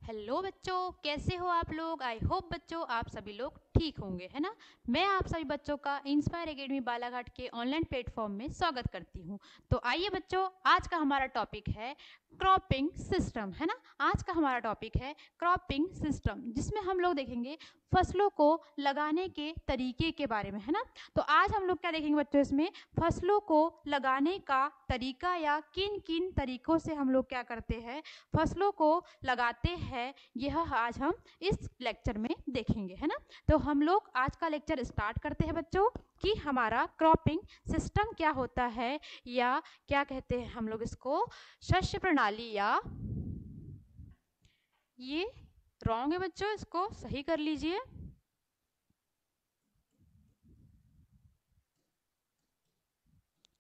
Hello बच्चों, कैसे हो आप लोग। आई होप बच्चों आप सभी लोग ठीक होंगे, है ना। मैं आप सभी बच्चों का इंस्पायर एकेडमी बालाघाट के ऑनलाइन प्लेटफॉर्म में स्वागत करती हूँ। तो आइए बच्चों, आज का हमारा टॉपिक है क्रॉपिंग सिस्टम, है ना। आज का हमारा टॉपिक है क्रॉपिंग सिस्टम, जिसमें हम लोग देखेंगे फसलों को लगाने के तरीके के बारे में, है ना। तो आज हम लोग क्या देखेंगे बच्चों, इसमें फसलों को लगाने का तरीका या किन किन तरीकों से हम लोग क्या करते हैं, फसलों को लगाते हैं, यह आज हम इस लेक्चर में देखेंगे, है ना। तो हम लोग आज का लेक्चर स्टार्ट करते हैं बच्चों कि हमारा क्रॉपिंग सिस्टम क्या होता है, या क्या कहते हैं हम लोग इसको, शस्य प्रणाली, या ये रॉन्ग है बच्चों, इसको सही कर लीजिए।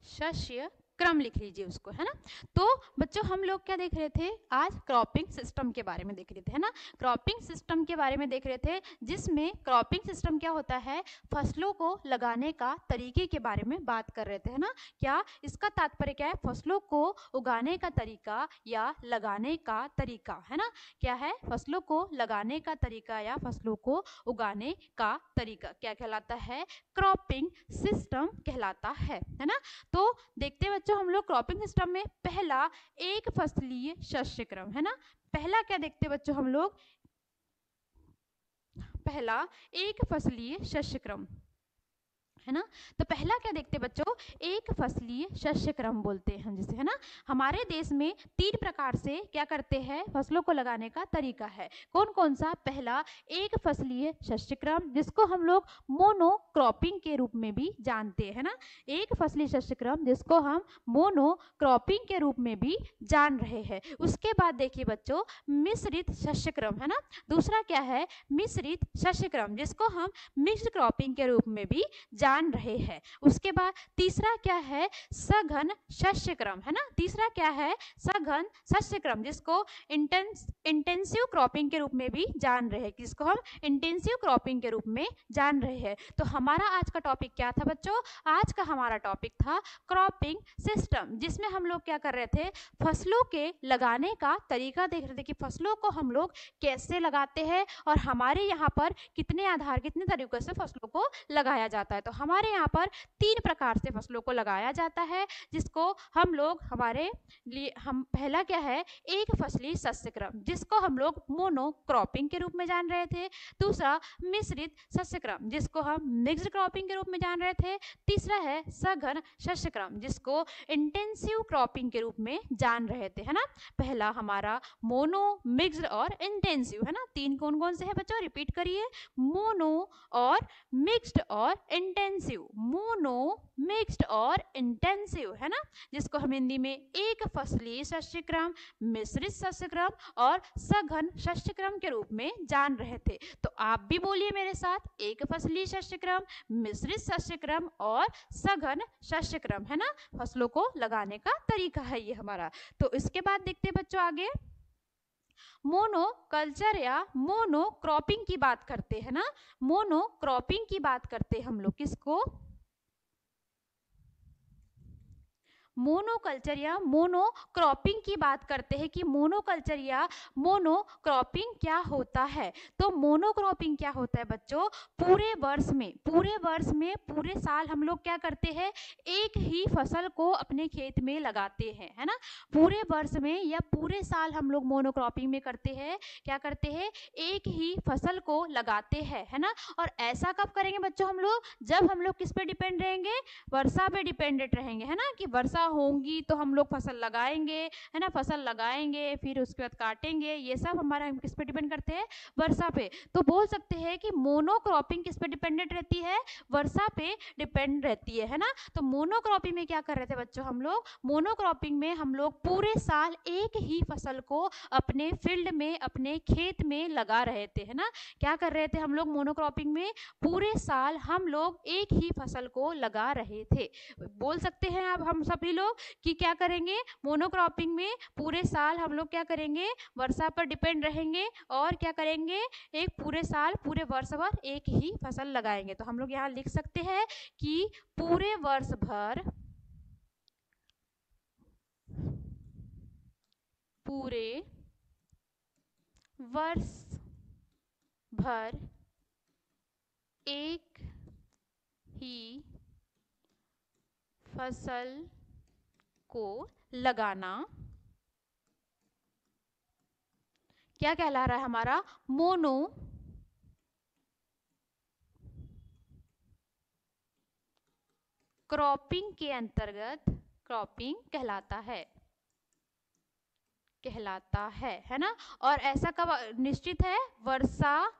शस्य क्रम लिख लीजिए उसको, है ना। तो बच्चों हम लोग क्या देख रहे थे, आज क्रॉपिंग सिस्टम के बारे में देख रहे थे, है ना। क्रॉपिंग सिस्टम के बारे में देख रहे थे, जिसमें क्रॉपिंग सिस्टम क्या होता है, फसलों को लगाने का तरीके के बारे में बात कर रहे थे, है ना। क्या इसका तात्पर्य क्या है, फसलों को उगाने का तरीका या लगाने का तरीका, है ना। क्या है, फसलों को लगाने का तरीका या फसलों को उगाने का तरीका क्या कहलाता है, क्रॉपिंग सिस्टम कहलाता है ना। तो देखते हैं बच्चों हम लोग क्रॉपिंग सिस्टम में पहला एक फसलीय शस्य क्रम, है ना। पहला क्या देखते हैं बच्चों हम लोग, पहला एक फसलीय शस्य क्रम, है ना। तो पहला क्या देखते हैं बच्चों, एक फसलीय शस्य क्रम बोलते हैं जिसे, है ना। हमारे देश में 3 प्रकार से क्या करते हैं, फसलों को लगाने का तरीका है। कौन कौन सा, पहला एक फसलीय शस्य क्रम, जिसको हम लोग मोनो क्रॉपिंग के रूप में भी जानते हैं, है ना। एक फसलीय शस्य क्रम जिसको हम मोनो क्रॉपिंग के रूप में भी जान रहे हैं। उसके बाद देखिए बच्चों, मिश्रित शस्य क्रम, है ना। दूसरा क्या है, मिश्रित शस्य क्रम, जिसको हम मिक्स्ड क्रॉपिंग के रूप में भी जान रहे हैं। उसके बाद तीसरा क्या है, सघन शस्य क्रम, है ना। तीसरा क्या है, सघन शस्य क्रम, जिसको इंटेंसिव क्रॉपिंग के रूप में भी जान रहे हैं, जिसको हम इंटेंसिव क्रॉपिंग के रूप में जान रहे हैं। तो हमारा आज का टॉपिक क्या था बच्चों, आज का हमारा टॉपिक था क्रॉपिंग सिस्टम, जिसमें हम लोग क्या कर रहे थे, फसलों के लगाने का तरीका देख रहे थे कि फसलों को हम लोग कैसे लगाते हैं और हमारे यहाँ पर कितने तरीकों से फसलों को लगाया जाता है। तो हमारे यहाँ पर 3 प्रकार से फसलों को लगाया जाता है, जिसको हम लोग हमारे लिए, हम पहला क्या है, एक फसली शस्य क्रम, जिसको हम लोग मोनो क्रॉपिंग के रूप में जान रहे थे। दूसरा मिश्रित शस्य क्रम, जिसको हम मिक्स्ड क्रॉपिंग के रूप में जान रहे थे। तीसरा है सघन शस्य क्रम, जिसको इंटेंसिव क्रॉपिंग के रूप में जान रहे थे, है ना। पहला हमारा मोनो, मिक्स्ड और इंटेंसिव, है ना। 3 कौन कौन से है बच्चों, रिपीट करिए, मोनो और मिक्स्ड और इंटेंसिव, मोनो, मिक्स्ड और इंटेंसिव, है ना। जिसको हम हिंदी में एक फसलीय शस्य क्रम, मिश्रित शस्य क्रम और सघन शस्य क्रम के रूप में जान रहे थे। तो आप भी बोलिए मेरे साथ, एक फसलीय शस्य क्रम, मिश्रित शस्य क्रम और सघन शस्य क्रम, है ना। फसलों को लगाने का तरीका है ये हमारा। तो इसके बाद देखते हैं बच्चों आगे, मोनो कल्चर या मोनो क्रॉपिंग की बात करते हैं ना। मोनो क्रॉपिंग की बात करते हैं हम लोग, किसको, मोनोकल्चर या मोनो क्रॉपिंग की बात करते हैं कि मोनोकल्चर या मोनो क्रॉपिंग क्या होता है। तो मोनो क्रॉपिंग क्या होता है बच्चों, पूरे वर्ष में पूरे साल हम लोग क्या करते हैं, एक ही फसल को अपने खेत में लगाते हैं, है ना। पूरे वर्ष में या पूरे साल हम लोग मोनो क्रॉपिंग में करते हैं, क्या करते हैं, एक ही फसल को लगाते हैं, है ना। और ऐसा कब करेंगे बच्चों हम लोग, जब हम लोग किस पे डिपेंड रहेंगे, वर्षा पे डिपेंडेंट रहेंगे, है ना। कि वर्षा होंगी तो हम लोग फसल लगाएंगे, है ना। फसल लगाएंगे फिर उसके बाद काटेंगे, ये सब हमारा हम किस पे डिपेंड करते हैं, वर्षा पे। तो बोल सकते हैं कि मोनो क्रॉपिंग किस पे डिपेंडेंट रहती है, वर्षा पे डिपेंड रहती है ना। तो मोनो क्रॉपिंग में क्या कर रहे थे बच्चों हम लोग, मोनो क्रॉपिंग में हम लोग पूरे साल एक ही फसल को अपने फील्ड में, अपने खेत में लगा रहे थे, है ना। क्या कर रहे थे हम लोग मोनो क्रॉपिंग में, पूरे साल हम लोग एक ही फसल को लगा रहे थे। बोल सकते हैं अब हम सभी लोग कि क्या करेंगे, मोनोक्रॉपिंग में पूरे साल हम लोग क्या करेंगे, वर्षा पर डिपेंड रहेंगे और क्या करेंगे, एक पूरे साल पूरे वर्ष भर एक ही फसल लगाएंगे। तो हम लोग यहाँ लिख सकते हैं कि पूरे वर्ष भर, पूरे वर्ष भर एक ही फसल को लगाना क्या कहला रहा है हमारा? मोनो क्रॉपिंग के अंतर्गत क्रॉपिंग कहलाता है ना। और ऐसा कब निश्चित है? वर्षा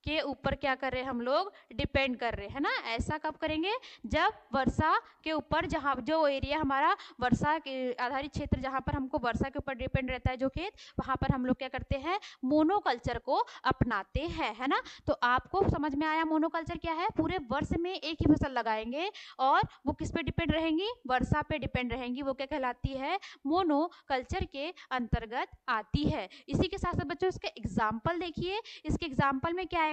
के ऊपर क्या कर रहे हैं हम लोग? डिपेंड कर रहे हैं ना। ऐसा कब करेंगे? जब वर्षा के ऊपर, जहाँ जो एरिया हमारा वर्षा के आधारित क्षेत्र, जहाँ पर हमको वर्षा के ऊपर डिपेंड रहता है जो खेत, वहाँ पर हम लोग क्या करते हैं? मोनोकल्चर को अपनाते हैं, है ना। तो आपको समझ में आया मोनोकल्चर क्या है? पूरे वर्ष में एक ही फसल लगाएंगे और वो किस पे डिपेंड रहेंगी? वर्षा पे डिपेंड रहेंगी। वो क्या कहलाती है? मोनोकल्चर के अंतर्गत आती है। इसी के साथ साथ बच्चों इसके एग्जाम्पल देखिए। इसके एग्जाम्पल में क्या आएगा?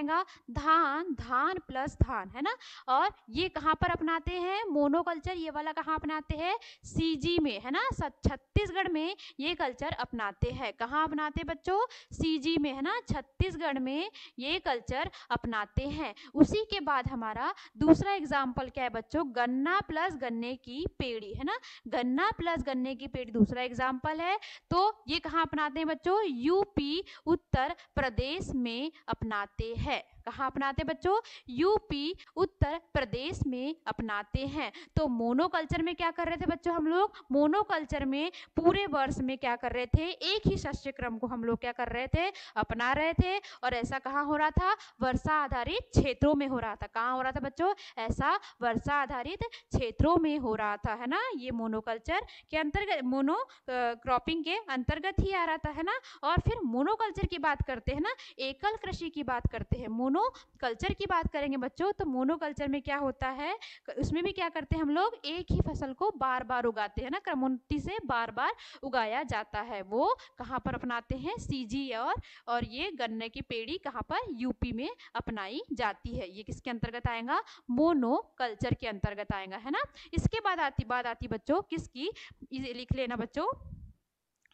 धान, धान प्लस धान, है ना। और ये कहाँ पर अपनाते हैं मोनोकल्चर? ये वाला कहाँ अपनाते हैं? सीजी में, है ना। छत्तीसगढ़ में ये कल्चर अपनाते हैं। कहाँ अपनाते हैं बच्चों? सीजी में, है ना। छत्तीसगढ़ में ये कल्चर अपनाते हैं। उसी के बाद हमारा दूसरा एग्जाम्पल क्या है बच्चों? गन्ना प्लस गन्ने की पेड़ी, है ना। गन्ना प्लस गन्ने की पेड़ी दूसरा एग्जाम्पल है। तो ये कहाँ अपनाते हैं बच्चों? यूपी उत्तर प्रदेश में अपनाते हैं। कहाँ अपनाते हैं बच्चों? यूपी उत्तर प्रदेश में अपनाते हैं। तो मोनोकल्चर में क्या कर रहे थे बच्चों हम लोग? मोनोकल्चर में पूरे वर्ष में क्या कर रहे थे? एक ही शस्य क्रम को हम लोग क्या कर रहे थे? अपना रहे थे। और ऐसा कहाँ हो रहा था? वर्षा आधारित क्षेत्रों में हो रहा था। कहाँ हो रहा था बच्चों? ऐसा वर्षा आधारित क्षेत्रों में हो रहा था, है ना। ये मोनोकल्चर के अंतर्गत, मोनो क्रॉपिंग के अंतर्गत ही आ रहा था, है ना। और फिर मोनोकल्चर की बात करते हैं ना, एकल कृषि की बात करते हैं। मोनो कल्चर की बात करेंगे बच्चों तो मोनोकल्चर में क्या होता है? उसमें भी क्या करते हैं हम लोग? एक ही फसल को बार बार उगाते हैं ना, क्रमोन्नति से बार बार उगाया जाता है। वो कहाँ पर अपनाते हैं? सीजी। और ये गन्ने की पेड़ी कहाँ पर? यूपी में अपनाई जाती है। ये किसके अंतर्गत आएगा? मोनो कल्चर के अंतर्गत आएगा, है ना। इसके बाद आती बच्चों किसकी? इसे लिख लेना बच्चों।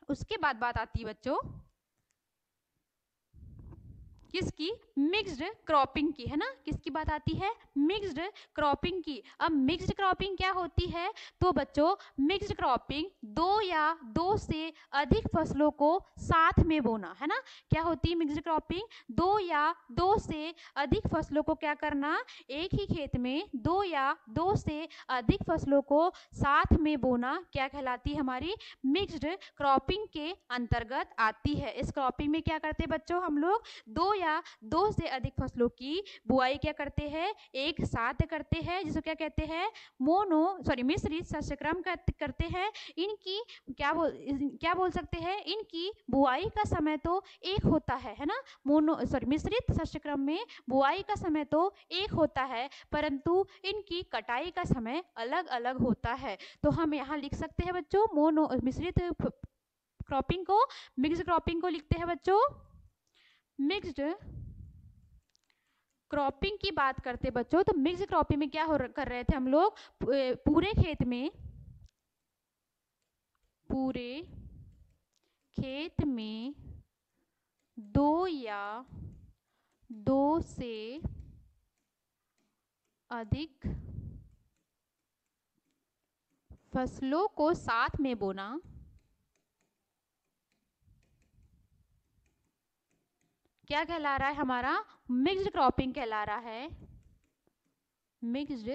उसके बाद बात आती है बच्चों किसकी? मिक्स्ड क्रॉपिंग की, है ना। किसकी बात आती है? मिक्स्ड क्रॉपिंग की। अब मिक्स्ड क्रॉपिंग क्या होती है? तो बच्चों मिक्स्ड क्रॉपिंग दो या दो से अधिक फसलों को साथ में बोना, है ना। क्या होती है मिक्स्ड क्रॉपिंग? दो या दो से अधिक फसलों को क्या करना? एक ही खेत में दो या दो से अधिक फसलों को साथ में बोना क्या कहलाती है? हमारी मिक्स्ड क्रॉपिंग के अंतर्गत आती है। इस क्रॉपिंग में क्या करते हैं बच्चों हम लोग? दो या दो से अधिक फसलों की बुआई क्या करते हैं? एक साथ करते हैं, जिसको क्या कहते हैं? मिश्रित शस्यक्रम करते हैं। इनकी क्या बोल सकते हैं? इनकी बुआई का समय तो एक होता है ना। मिश्रित शस्यक्रम में बुआई का समय तो एक होता है, परंतु इनकी कटाई का समय अलग अलग होता है। तो हम यहाँ लिख सकते हैं बच्चों मिश्रित क्रॉपिंग को, मिक्स्ड क्रॉपिंग को लिखते हैं बच्चों मिक्स्ड क्रॉपिंग की बात करते बच्चों। तो मिक्स्ड क्रॉपिंग में क्या कर रहे थे हम लोग? पूरे खेत में दो या दो से अधिक फसलों को साथ में बोना क्या कहला रहा है? हमारा मिक्स्ड क्रॉपिंग कहला रहा है। मिक्स्ड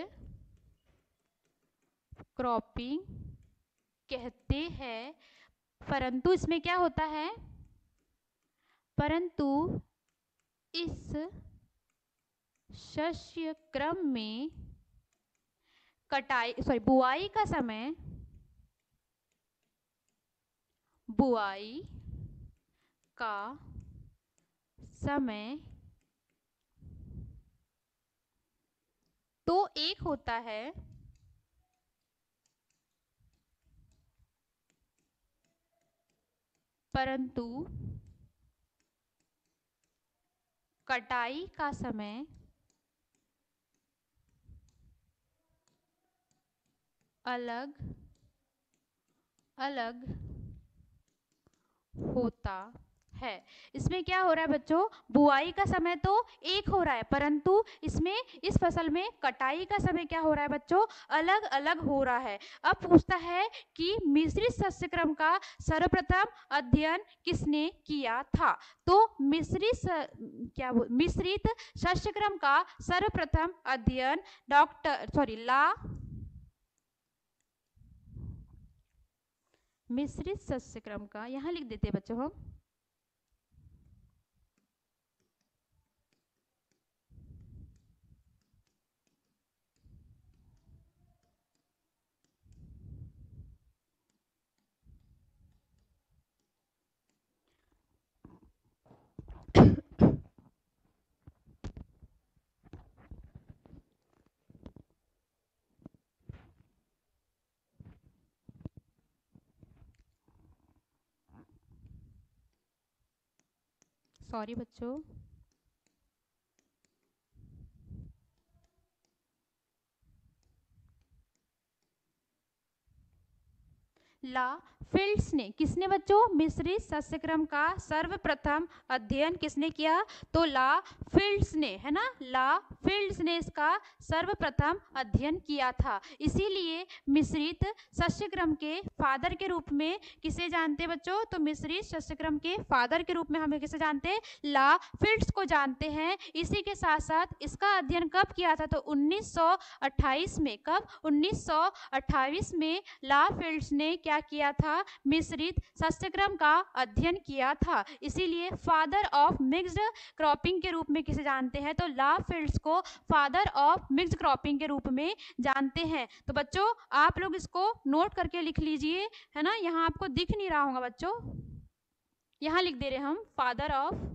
क्रॉपिंग कहते हैं, परंतु इसमें क्या होता है? परंतु इस शस्य क्रम में बुआई का समय तो एक होता है, परंतु कटाई का समय अलग अलग होता है। इसमें क्या हो रहा है बच्चों, बुआई का समय तो एक हो रहा है, परंतु इसमें इस फसल में कटाई का समय क्या हो रहा है बच्चों, अलग अलग हो रहा है। अब पूछता है कि मिश्रित शस्य क्रम का सर्वप्रथम अध्ययन किसने किया था। तो मिश्रित शस्य क्रम का सर्वप्रथम अध्ययन मिश्रित शस्य क्रम का, यहाँ लिख देते बच्चों हम, सॉरी बच्चों, ला फील्ड्स ने, किसने बच्चों, मिश्रित शस्य क्रम का सर्वप्रथम अध्ययन किसने किया, तो ला फील्ड्स ने, है ना, ला फील्ड्स ने इसका सर्वप्रथम अध्ययन किया था। इसीलिए मिश्रित शस्य क्रम के फादर के रूप में किसे जानते बच्चों, तो मिश्रित शस्य क्रम के फादर के रूप में हमें किसे जानते हैं, ला फील्ड्स को जानते हैं। इसी के साथ साथ इसका अध्ययन कब किया था, तो 1928 में, कब, 1928 में ला फील्ड्स ने क्या किया था, मिश्रित शस्य क्रम का अध्ययन किया था। इसीलिए फादर ऑफ मिक्स्ड क्रॉपिंग के रूप में किसे जानते हैं, तो ला फील्ड्स को फादर ऑफ मिक्स्ड क्रॉपिंग के रूप में जानते हैं। तो बच्चों आप लोग इसको नोट करके लिख लीजिए, है ना, यहाँ आपको दिख नहीं रहा होगा बच्चों, यहाँ लिख दे रहे हम फादर ऑफ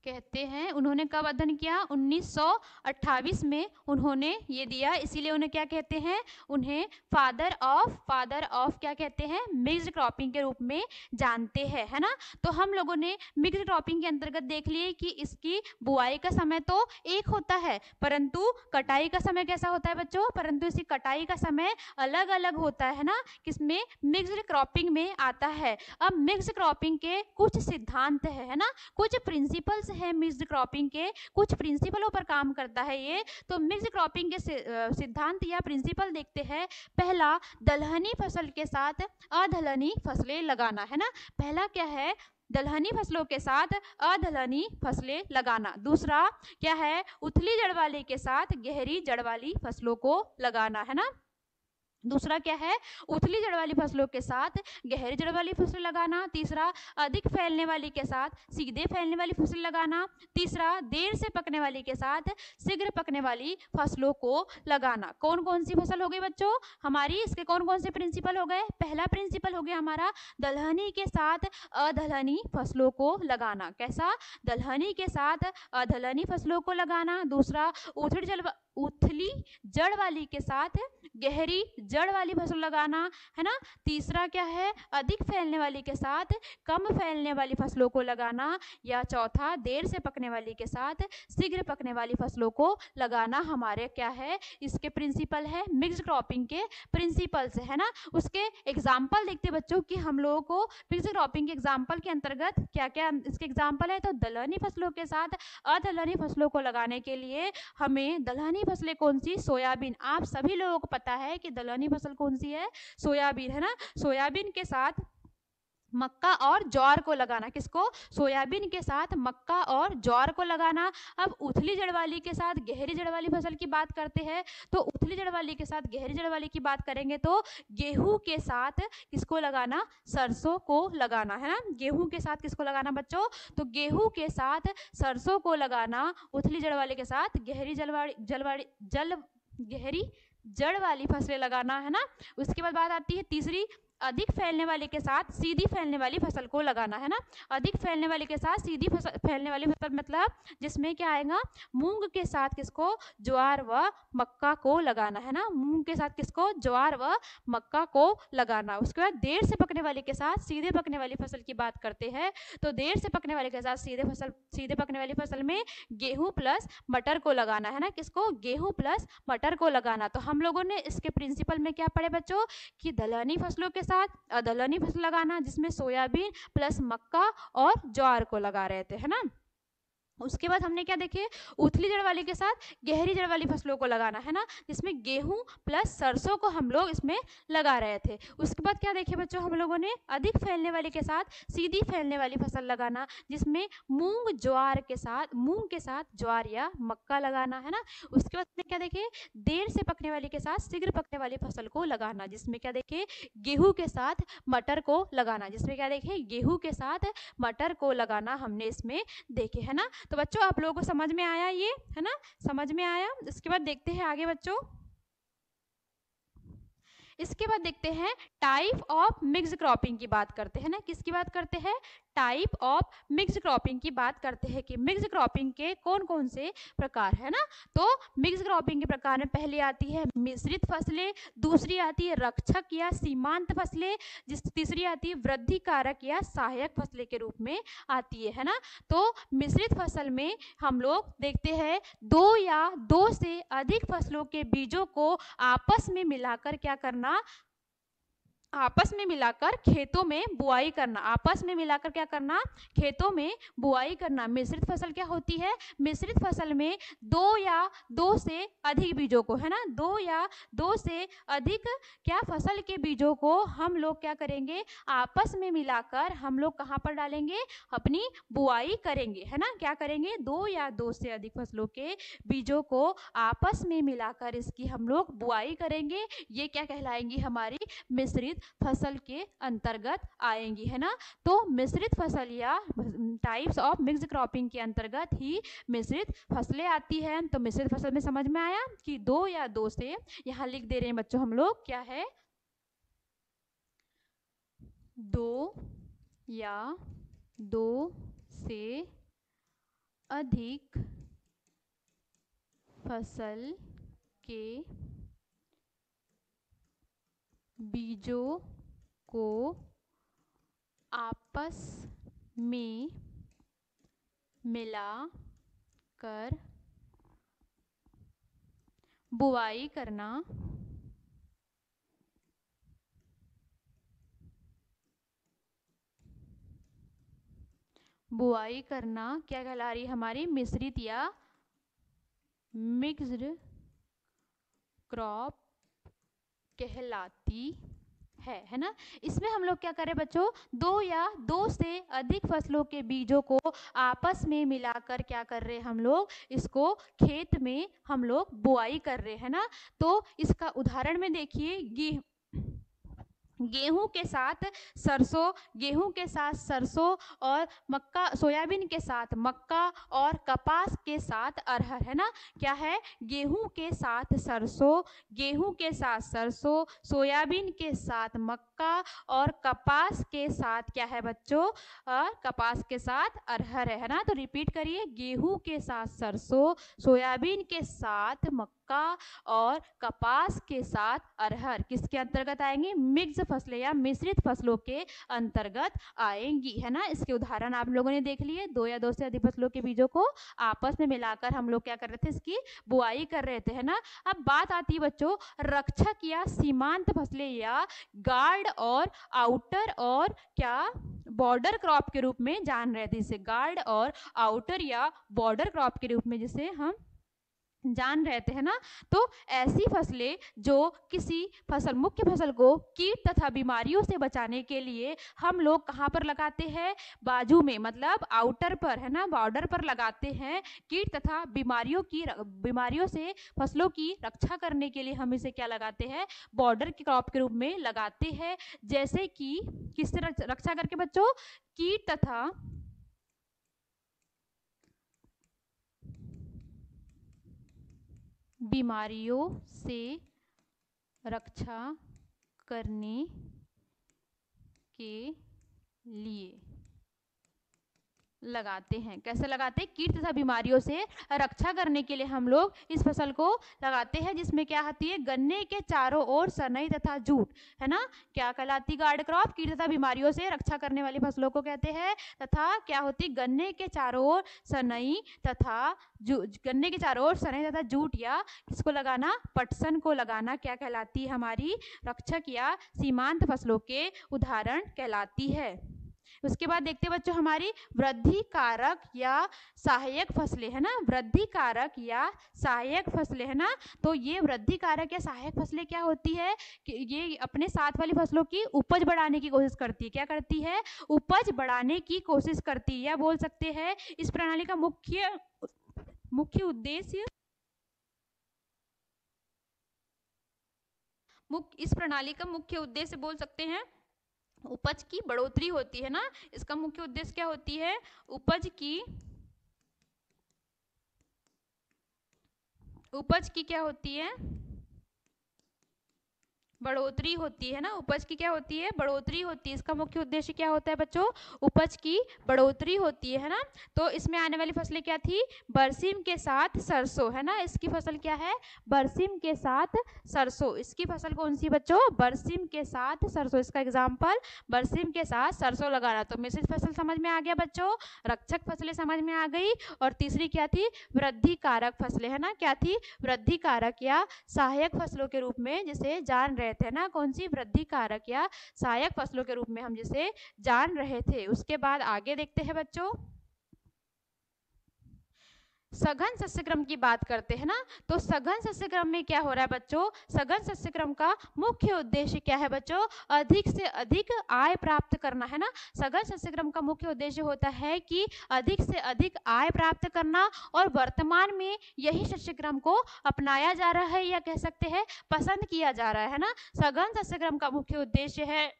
कहते हैं, उन्होंने कब अध्ययन किया, 1928 में उन्होंने ये दिया, इसीलिए उन्हें क्या कहते हैं, उन्हें फादर ऑफ क्या कहते हैं, मिक्स्ड क्रॉपिंग के रूप में जानते हैं, है ना। तो हम लोगों ने मिक्स्ड क्रॉपिंग के अंतर्गत देख लिए कि इसकी बुआई का समय तो एक होता है, परंतु कटाई का समय कैसा होता है बच्चों, परंतु इसकी कटाई का समय अलग अलग होता है ना, किसमें, मिक्स्ड क्रॉपिंग में आता है। अब मिक्स्ड क्रॉपिंग के कुछ सिद्धांत है ना, कुछ प्रिंसिपल्स है मिक्स्ड क्रॉपिंग के, कुछ प्रिंसिपलों पर काम करता है ये। तो मिक्स्ड क्रॉपिंग के सिद्धांत या प्रिंसिपल देखते हैं। पहला, दलहनी फसल के साथ अदलहनी फसलें लगाना, है ना, पहला क्या है, दलहनी फसलों के साथ अदलहनी फसलें लगाना। दूसरा क्या है, उथली जड़ वाली के साथ गहरी जड़ वाली फसलों को लगाना, है ना। दूसरा क्या है, उथली जड़ वाली फसलों के साथ गहरी जड़ वाली फसल लगाना। तीसरा, अधिक फैलने वाली के साथ सीधे फैलने वाली फसल लगाना। तीसरा, देर से पकने वाली के साथ शीघ्र पकने वाली फसलों को लगाना। कौन कौन सी फसल हो गई बच्चों हमारी, इसके कौन कौन से प्रिंसिपल हो गए, पहला प्रिंसिपल हो गया हमारा दलहनी के साथ अदलहनी फसलों को लगाना। कैसा, दलहनी के साथ अदलहनी फसलों को लगाना। दूसरा, उथली जड़ वाली के साथ गहरी जड़ वाली फसल लगाना, है ना। तीसरा क्या है, अधिक फैलने वाली के साथ कम फैलने वाली फसलों को लगाना। या चौथा, देर से पकने वाली के साथ शीघ्र पकने वाली फसलों को लगाना। हमारे क्या है, इसके प्रिंसिपल है, मिक्स्ड क्रॉपिंग के प्रिंसिपल्स, है ना। उसके एग्जाम्पल देखते बच्चों कि हम लोगों को मिक्स्ड क्रॉपिंग के एग्जाम्पल के अंतर्गत क्या क्या इसके एग्जाम्पल है। तो दलहनी फसलों के साथ अदलहनी फसलों को लगाने के लिए हमें दलहनी फसलें कौन सी, सोयाबीन। आप सभी लोगों को पता है कि दलहनी फसल कौन सी है, सोयाबीन, है ना। सोयाबीन के साथ मक्का और ज्वार को लगाना, किसको, सोयाबीन के साथ मक्का और ज्वार को लगाना। अब उथली जड़ वाली के साथ गहरी जड़ वाली फसल की बात करते हैं, तो उथली जड़ वाली के साथ गहरी जड़ वाली की बात करेंगे तो गेहूं के साथ किसको लगाना, सरसों को लगाना, है ना। गेहूं के साथ किसको लगाना बच्चों, तो गेहूं के साथ सरसों को लगाना। उथली जड़ वाले के साथ गहरी जड़ वाली फसलें लगाना, है ना। उसके बाद बात आती है तीसरी, अधिक फैलने वाले के साथ सीधी फैलने वाली फसल को लगाना, है ना। अधिक फैलने वाले के साथ सीधी फैलने वाली फसल मतलब जिसमें क्या आएगा, मूंग के साथ किसको, ज्वार व मक्का को लगाना, है ना। मूंग के साथ किसको, ज्वार व मक्का को लगाना। उसके बाद देर से पकने वाले के साथ सीधे पकने वाली फसल की बात करते हैं, तो देर से पकने वाले के साथ सीधे पकने वाली फसल में गेहूं प्लस मटर को लगाना, है ना। किसको, गेहूं प्लस मटर को लगाना। तो हम लोगों ने इसके प्रिंसिपल में क्या पढ़े बच्चों, कि दलहनी फसलों के साथ अदलहनी फसल लगाना, जिसमें सोयाबीन प्लस मक्का और ज्वार को लगा रहे थे, है ना। उसके बाद हमने क्या देखे, उथली जड़ वाले के साथ गहरी जड़ वाली फसलों को लगाना, है ना, जिसमें गेहूं प्लस सरसों को हम लोग इसमें लगा रहे थे। उसके बाद क्या देखे बच्चों हम लोगों ने, अधिक फैलने वाले के साथ सीधी फैलने वाली फसल लगाना, जिसमें मूंग के साथ ज्वार या मक्का लगाना, है ना। उसके बाद क्या देखे, देर से पकने वाले के साथ शीघ्र पकने वाली फसल को लगाना, जिसमें क्या देखे, गेहूं के साथ मटर को लगाना, जिसमें क्या देखे, गेहूं के साथ मटर को लगाना हमने इसमें देखे, है ना। तो बच्चों आप लोगों को समझ में आया ये, है ना, समझ में आया। इसके बाद देखते हैं आगे बच्चों, इसके बाद देखते हैं टाइप ऑफ मिक्स क्रॉपिंग की बात करते हैं ना। किसकी बात करते हैं, टाइप ऑफ मिक्स क्रॉपिंग की बात करते हैं कि मिक्स क्रॉपिंग के कौन कौन से प्रकार है ना। तो मिक्स क्रॉपिंग के प्रकार में पहले आती है मिश्रित फसलें, दूसरी आती है रक्षक या सीमांत फसलें, तीसरी आती है वृद्धि कारक या सहायक फसलें के रूप में आती है ना। तो मिश्रित फसल में हम लोग देखते हैं दो या दो से अधिक फसलों के बीजों को आपस में मिलाकर क्या करना, आपस में मिलाकर खेतों में बुआई करना, आपस में मिलाकर क्या करना, खेतों में बुआई करना। मिश्रित फसल क्या होती है, मिश्रित फसल में दो या दो से अधिक बीजों को, है ना, दो या दो से अधिक क्या फसल के बीजों को हम लोग क्या करेंगे, आपस में मिलाकर हम लोग कहाँ पर डालेंगे, अपनी बुआई करेंगे, है ना। क्या करेंगे, दो या दो से अधिक फसलों के बीजों को आपस में मिलाकर इसकी हम लोग बुआई करेंगे। ये क्या कहलाएंगी, हमारी मिश्रित फसल के अंतर्गत आएंगी, है ना। तो मिश्रित फसल या टाइप्स ऑफ मिक्स क्रॉपिंग के अंतर्गत ही मिश्रित फसलें आती हैं। तो मिश्रित फसल में समझ में आया कि दो या दो से, यहाँ लिख दे रहे हैं बच्चों हम लोग, क्या है, दो या दो से अधिक फसल के बीजों को आपस में मिला कर बुआई करना, बुआई करना क्या कहला रही है, हमारी मिश्रित या मिक्स्ड क्रॉप कहलाती है ना। इसमें हम लोग क्या करें बच्चों, दो या दो से अधिक फसलों के बीजों को आपस में मिलाकर क्या कर रहे हैं हम लोग, इसको खेत में हम लोग बुआई कर रहे हैं ना। तो इसका उदाहरण में देखिए, गेहूं के साथ सरसों, गेहूं के साथ सरसों और मक्का, सोयाबीन के साथ मक्का और कपास के साथ अरहर, है ना। क्या है, गेहूं के साथ सरसों, गेहूं के साथ सरसों, सोयाबीन के साथ मक्का और कपास के साथ क्या है बच्चों, कपास के साथ अरहर है ना। तो रिपीट करिए, गेहूं के साथ सरसों, सोयाबीन के साथ मक्का और कपास के साथ अरहर किसके अंतर्गत आएंगे, मिक्स फसलें या मिश्रित फसलों के अंतर्गत आएंगी, है ना। इसके उदाहरण आप लोगों ने देख लिए, दो या दो से अधिक फसलों के बीजों को आपस में मिलाकर हम लोग क्या कर रहे थे, इसकी बुआई कर रहे थे, है ना। अब बात आती है बच्चों रक्षक या सीमांत फसलें या गार्ड और आउटर और क्या बॉर्डर क्रॉप के रूप में जान रहे थे, इसे गार्ड और आउटर या बॉर्डर क्रॉप के रूप में जिसे हम जान रहे थे, है ना। तो ऐसी फसलें जो किसी फसल, मुख्य फसल को कीट तथा बीमारियों से बचाने के लिए हम लोग कहाँ पर लगाते हैं, बाजू में, मतलब आउटर पर, है ना, बॉर्डर पर लगाते हैं। कीट तथा बीमारियों से फसलों की रक्षा करने के लिए हम इसे क्या लगाते हैं, बॉर्डर की क्रॉप के रूप में लगाते हैं। जैसे कि किस तरह रक्षा करके बच्चों, कीट तथा बीमारियों से रक्षा करने के लिए लगाते हैं। कैसे लगाते हैं? कीट तथा बीमारियों से रक्षा करने के लिए हम लोग इस फसल को लगाते हैं, जिसमें क्या आती है? गन्ने के चारों ओर सनई तथा जूट, है ना। क्या कहलाती? Guard crop. कीट तथा बीमारियों से रक्षा करने वाली फसलों को कहते हैं। तथा क्या होती? गन्ने के चारों ओर सनई तथा गन्ने के चारों ओर सनई तथा जूट या किसको लगाना? पटसन को लगाना क्या कहलाती है? हमारी रक्षक या सीमांत फसलों के उदाहरण कहलाती है। उसके बाद देखते हैं बच्चों हमारी वृद्धि कारक या सहायक फसलें, है ना। वृद्धि कारक या सहायक फसलें, है ना। तो ये वृद्धि कारक या सहायक फसलें क्या होती है कि ये अपने साथ वाली फसलों की उपज बढ़ाने की कोशिश करती है। क्या करती है? उपज बढ़ाने की कोशिश करती है। या बोल सकते हैं इस प्रणाली का मुख्य उद्देश्य इस प्रणाली का मुख्य उद्देश्य बोल सकते हैं उपज की बढ़ोतरी होती है ना। इसका मुख्य उद्देश्य क्या होती है? उपज की क्या होती है? बढ़ोतरी होती है ना। उपज की क्या होती है? बढ़ोतरी होती है। इसका मुख्य उद्देश्य क्या होता है बच्चों? उपज की बढ़ोतरी होती है ना। तो इसमें आने वाली फसलें क्या थी? बरसीम के साथ सरसों, है ना। इसकी फसल क्या है? बरसीम के साथ सरसों। इसकी फसल कौन सी बच्चों? बरसीम के साथ सरसों। इसका एग्जाम्पल बरसीम के साथ सरसों लगाना। तो मिश्रित फसल समझ में आ गया बच्चों, रक्षक फसलें समझ में आ गई। और तीसरी क्या थी? वृद्धि कारक फसलें, है ना। क्या थी? वृद्धि कारक या सहायक फसलों के रूप में जिसे जान रहे थे ना। कौन सी? वृद्धि कारक या सहायक फसलों के रूप में हम जिसे जान रहे थे। उसके बाद आगे देखते हैं बच्चों, सघन सस्यक्रम की बात करते हैं ना। तो सघन सस्यक्रम में क्या हो रहा है बच्चों? सघन सस्यक्रम का मुख्य उद्देश्य क्या है बच्चों? अधिक से अधिक आय प्राप्त करना, है ना। सघन सस्यक्रम का मुख्य उद्देश्य होता है कि अधिक से अधिक आय प्राप्त करना। और वर्तमान में यही सस्यक्रम को अपनाया जा रहा है या कह सकते हैं पसंद किया जा रहा है ना। सघन सस्यक्रम का मुख्य उद्देश्य है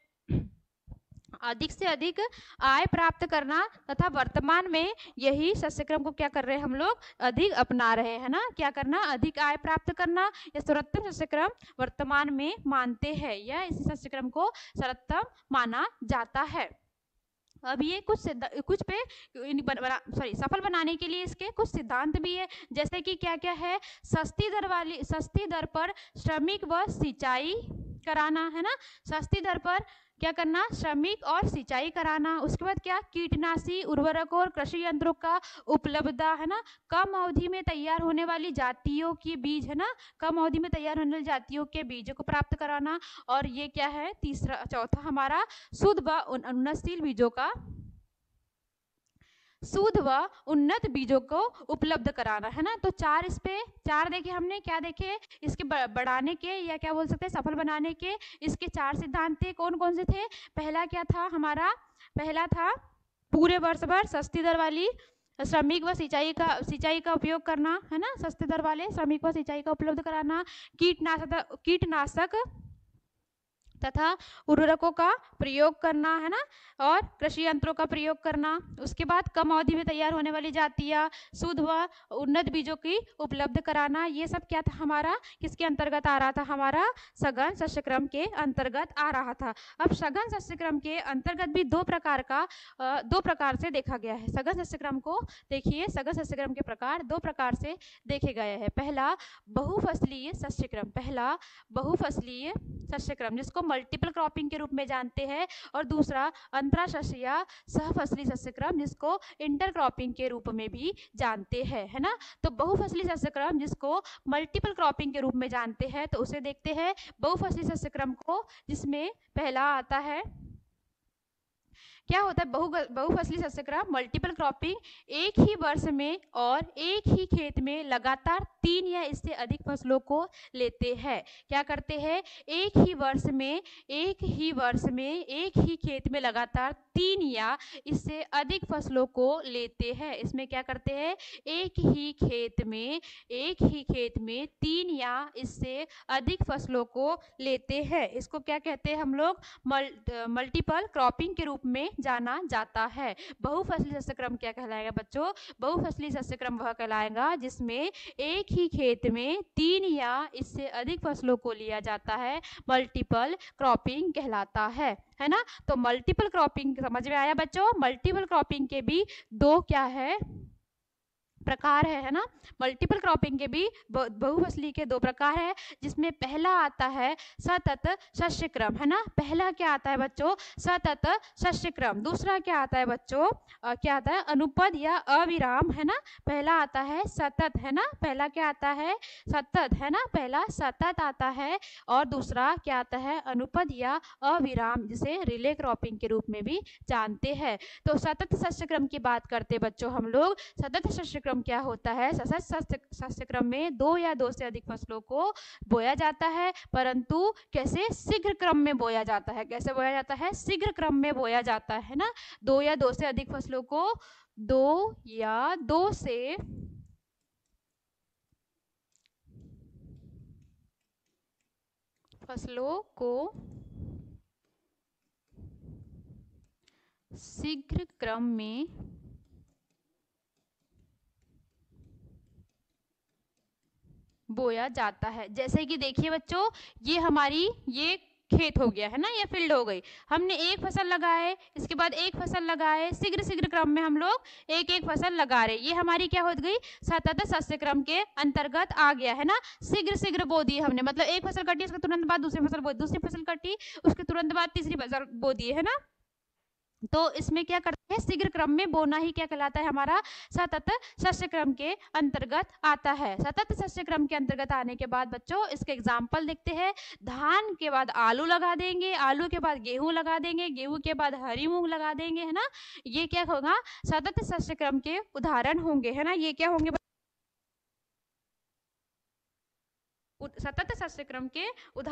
अधिक से अधिक आय प्राप्त करना। तथा वर्तमान में यही सस्यक्रम को क्या कर रहे हैं हम लोग? अधिक अपना रहे हैं ना। क्या करना? अधिक आय प्राप्त करना। यह सर्वोत्तम सस्यक्रम वर्तमान में मानते हैं या इस सस्यक्रम को सर्वोत्तम माना जाता है। अब ये कुछ पे सफल बनाने के लिए इसके कुछ सिद्धांत भी है। जैसे कि क्या क्या है? सस्ती दर पर श्रमिक व सिंचाई कराना, है ना। सस्ती दर पर क्या करना? श्रमिक और सिंचाई कराना। उसके बाद क्या? कीटनाशी उर्वरकों और कृषि यंत्रों का उपलब्धता, है ना। कम अवधि में तैयार होने वाली जातियों के बीज, है ना। कम अवधि में तैयार होने वाली जातियों के बीजों को प्राप्त कराना। और ये क्या है? चौथा हमारा शुद्ध व उन्नतशील बीजों का शुद्ध व उन्नत बीजों को उपलब्ध कराना, है ना। तो चार देखे हमने। क्या देखे? इसके बढ़ाने के या क्या बोल सकते हैं सफल बनाने के इसके 4 सिद्धांत थे। कौन कौन से थे? पहला क्या था हमारा? पहला था पूरे वर्ष भर सस्ती दर वाली श्रमिक व सिंचाई का उपयोग करना, है ना। सस्ती दर वाले श्रमिक व सिंचाई का उपलब्ध कराना। कीटनाशक तथा उर्वरकों का प्रयोग करना, है ना। और कृषि यंत्रों का प्रयोग करना। उसके बाद कम अवधि में तैयार होने वाली जातियां, शुद्ध व उन्नत बीजों की उपलब्ध कराना। ये सब क्या था हमारा? किसके अंतर्गत आ रहा था? हमारा सघन सस्यक्रम के अंतर्गत आ रहा था। अब सघन सस्यक्रम के अंतर्गत भी दो प्रकार से देखा गया है। सघन सस्यक्रम को देखिए, सघन सस्यक्रम के प्रकार 2 प्रकार से देखे गए हैं। पहला बहुफसलीय सस्यक्रम जिसको मल्टीपल क्रॉपिंग के रूप में जानते हैं। और दूसरा अंतराशस्य या सहफसली सस्यक्रम जिसको इंटरक्रॉपिंग के रूप में भी जानते हैं, है ना। तो बहुफसली सस्यक्रम जिसको मल्टीपल क्रॉपिंग के रूप में जानते हैं, तो उसे देखते हैं बहुफसली सस्यक्रम को, जिसमें पहला आता है क्या होता है? बहुफसली सस्यक्रम मल्टीपल क्रॉपिंग, एक ही वर्ष में और एक ही खेत में लगातार 3 या इससे अधिक फसलों को लेते हैं। क्या करते हैं? एक ही वर्ष में एक ही खेत में लगातार 3 या इससे अधिक फसलों को लेते हैं। इसमें क्या करते हैं? एक ही खेत में 3 या इससे अधिक फसलों को लेते हैं। इसको क्या कहते हैं हम लोग? मल्टीपल क्रॉपिंग के रूप में जाना जाता है। बहुफसली शस्य क्रम क्या कहलाएगा बच्चों? बहुफसली शस्य क्रम वह कहलाएगा जिसमें एक ही खेत में 3 या इससे अधिक फसलों को लिया जाता है। मल्टीपल क्रॉपिंग कहलाता है ना। तो मल्टीपल क्रॉपिंग समझ में आया बच्चों? मल्टीपल क्रॉपिंग के भी दो क्या है, प्रकार है ना। मल्टीपल क्रॉपिंग के भी बहुफसली के दो प्रकार है, जिसमें पहला आता है सतत शस्य क्रम, है ना। पहला क्या आता है बच्चों? सतत शस्य क्रम। दूसरा क्या आता है बच्चों? क्या आता है? अनुपद या अविराम, है ना। पहला आता है सतत, है ना। पहला क्या आता है? सतत, है ना। पहला सतत आता है और दूसरा क्या आता है? अनुपद या अविराम, जिसे रिले क्रॉपिंग के रूप में भी जानते हैं। तो सतत शस्य क्रम की बात करते बच्चों हम लोग। सतत शस्य क्रम क्या होता है? सतत शस्य क्रम में 2 या 2 से अधिक फसलों को बोया जाता है, परंतु कैसे? शीघ्र क्रम में बोया जाता है। कैसे बोया जाता है? शीघ्र क्रम में बोया जाता है ना। 2 या 2 से अधिक फसलों को 2 या 2 से फसलों को शीघ्र क्रम में बोया जाता है। जैसे कि देखिए बच्चों, ये हमारी ये खेत हो गया है ना, ये फील्ड हो गई। हमने एक फसल लगाए, इसके बाद एक फसल लगाए, शीघ्र शीघ्र क्रम में हम लोग एक एक फसल लगा रहे। ये हमारी क्या हो गई? सतत शस्य क्रम के अंतर्गत आ गया है ना। शीघ्र शीघ्र बो दिए हमने, मतलब एक फसल कटी, उसके तुरंत बाद दूसरी फसल बो, दूसरी फसल कटी, उसके तुरंत बाद तीसरी फसल बो दिए, है ना। तो इसमें क्या करते हैं? शीघ्र क्रम में बोना ही क्या कहलाता है? हमारा सतत शस्य क्रम के अंतर्गत आता है। सतत शस्य क्रम के अंतर्गत आने के बाद बच्चों इसके एग्जाम्पल देखते हैं। धान के बाद आलू लगा देंगे, आलू के बाद गेहूं लगा देंगे, गेहूं के बाद हरी मूंग लगा देंगे, है ना। ये क्या होगा? सतत शस्य क्रम के उदाहरण होंगे, है ना। ये क्या होंगे? सतत शस्य क्रम के उदाहरण।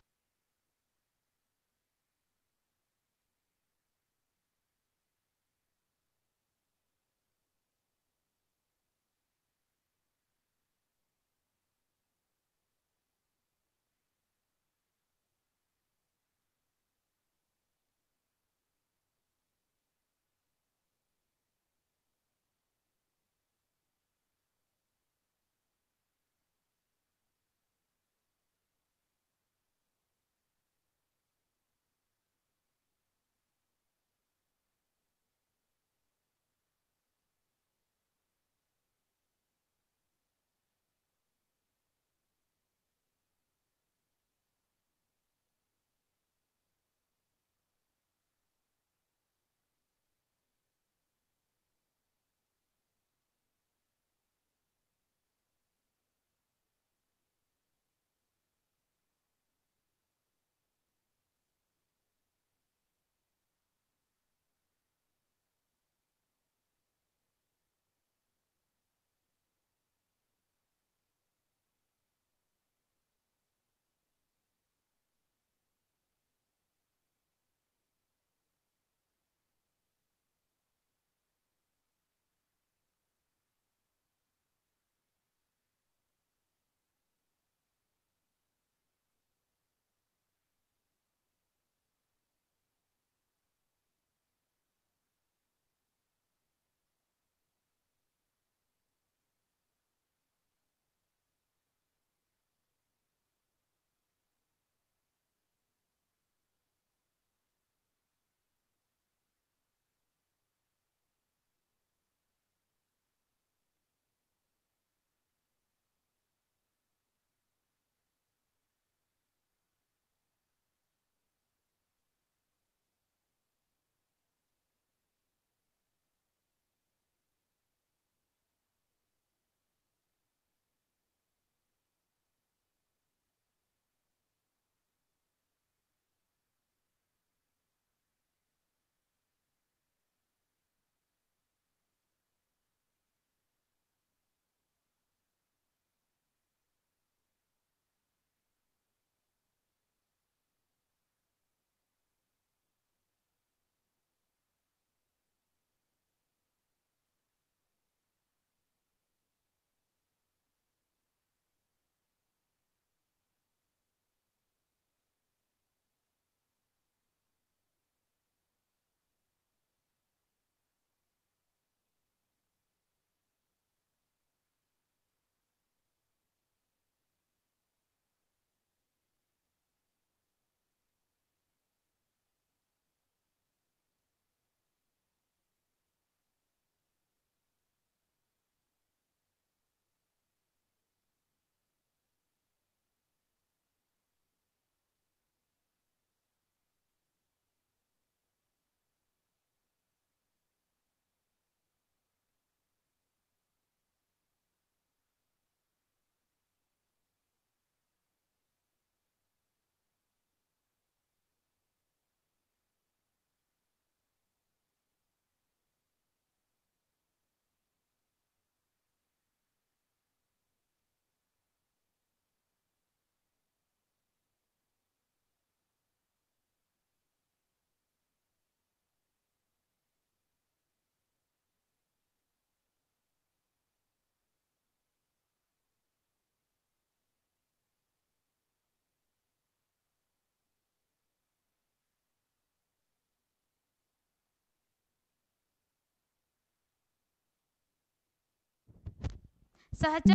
सहचर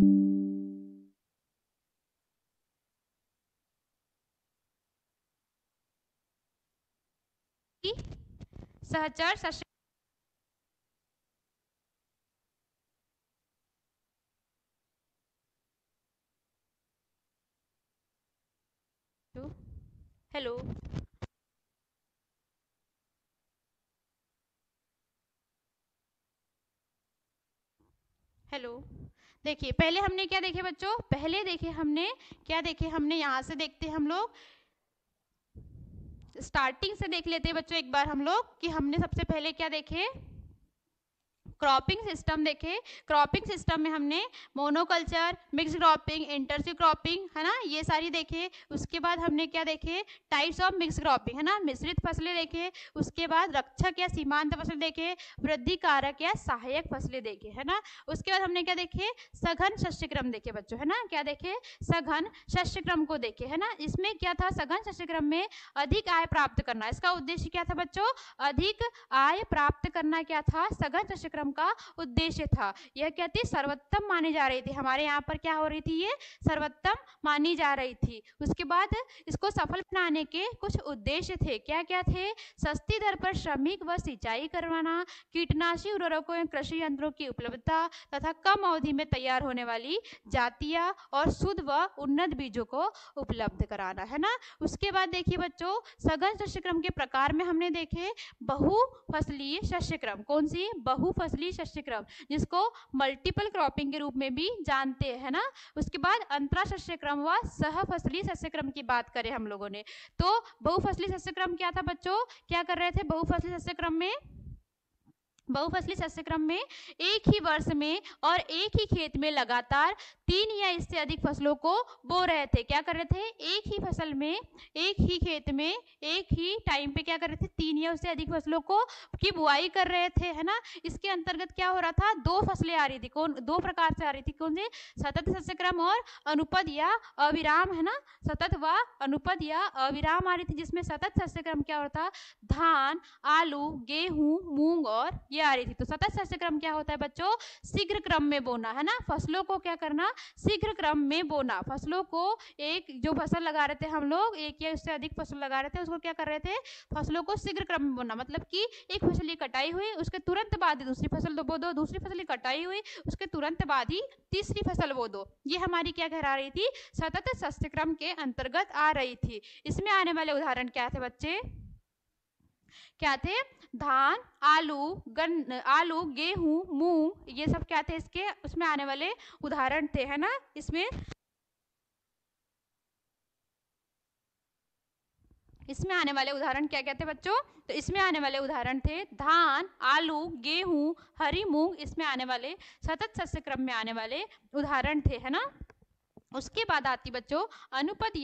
सहचर शस्य हेलो हेलो देखिए पहले हमने क्या देखे बच्चों, पहले देखे हमने क्या देखे, हमने यहाँ से देखते हैं हम लोग, स्टार्टिंग से देख लेते हैं बच्चों एक बार हम लोग कि हमने सबसे पहले क्या देखे, क्रॉपिंग सिस्टम देखे। क्रॉपिंग सिस्टम में हमने मोनोकल्चर, मिक्स क्रॉपिंग, इंटरसी क्रॉपिंग, है ना, ये सारी देखे। उसके बाद हमने क्या देखे, टाइप्स ऑफ मिक्स क्रॉपिंग, है ना, मिश्रित फसलें देखे। उसके बाद रक्षक या सीमांत फसलें देखे, वृद्धि कारक या सहायक फसलें देखे, है ना। उसके बाद हमने क्या देखे, सघन शस्यक्रम देखे बच्चों, है ना, क्या देखे, सघन शस्यक्रम को देखे, है ना। इसमें क्या था, सघन शस्यक्रम में अधिक आय प्राप्त करना, इसका उद्देश्य क्या था बच्चों, अधिक आय प्राप्त करना क्या था, सघन शस्यक्रम का उद्देश्य था। यह क्या थी, सर्वोत्तम मानी जा रही थी, हमारे यहाँ पर क्या हो रही थी, ये सर्वोत्तम मानी जा रही थी। उसके बाद इसको सफल बनाने के कुछ उद्देश्य थे, क्या क्या थे, सस्ती दर पर श्रमिक व सिंचाई करवाना, कीटनाशी उर्वरकों एवं कृषि यंत्रों की उपलब्धता तथा कम अवधि में तैयार होने वाली जातियां और शुद्ध व उन्नत बीजों को उपलब्ध कराना, है ना। उसके बाद देखिए बच्चों, सघन शस्यक्रम के प्रकार में हमने देखे बहुफसलीय शस्यक्रम, कौन सी, बहुफसलीय शस्यक्रम, जिसको मल्टीपल क्रॉपिंग के रूप में भी जानते हैं ना। उसके बाद अंतरा शस्यक्रम व सहफसलीय शस्यक्रम की बात करें हम लोगों ने, तो बहुफसलीय शस्यक्रम क्या था बच्चों, क्या कर रहे थे बहुफसलीय शस्यक्रम में, बहुफसली शस्यक्रम में एक ही वर्ष में और एक ही खेत में लगातार 3 या इससे अधिक फसलों को बो रहे थे, क्या कर रहे थे, एक ही फसल में, एक ही खेत में, एक ही टाइम पे क्या कर रहे थे, 3 या उससे अधिक फसलों को की बुआई कर रहे थे, है ना। इसके अंतर्गत क्या हो रहा था, 2 फसलें आ रही थी, कौन, 2 प्रकार से आ रही थी, कौन से, सतत शस्यक्रम और अनुपद या अविराम, है ना, सतत व अनुपद या अविराम आ रही थी। जिसमें सतत शस्यक्रम क्या होता था, धान, आलू, गेहूं, मूंग और ये आ रही थी। तो सतत शस्यक्रम क्या होता है बच्चों, शीघ्र क्रम में बोना, है ना, फसलों को क्या करना, शीघ्र क्रम में बोना, फसलों को एक जो फसल लगा रहे थे हम लोग, एक या उससे अधिक फसल लगा रहे थे, उसको क्या कर रहे थे, फसलों को शीघ्र क्रम में बोना, मतलब कि एक फसल की कटाई हुई, उसके तुरंत बाद ही दूसरी फसल बो दो, दूसरी फसल की कटाई हुई, उसके तुरंत बाद ही तीसरी फसल बो दो, ये हमारी क्या कहला रही थी, सतत शस्यक्रम के अंतर्गत आ रही थी। इसमें आने वाले उदाहरण क्या थे बच्चे, क्या थे, धान, आलू, गेहूं, मूंग, ये सब क्या थे, इसके उसमें आने वाले उदाहरण थे, है ना। इसमें आने वाले उदाहरण क्या क्या थे बच्चों, तो इसमें आने वाले उदाहरण थे धान, आलू, गेहूं, हरी मूंग, इसमें आने वाले सतत शस्यक्रम में आने वाले उदाहरण थे, है ना। उसके बाद आती बच्चों अनुपद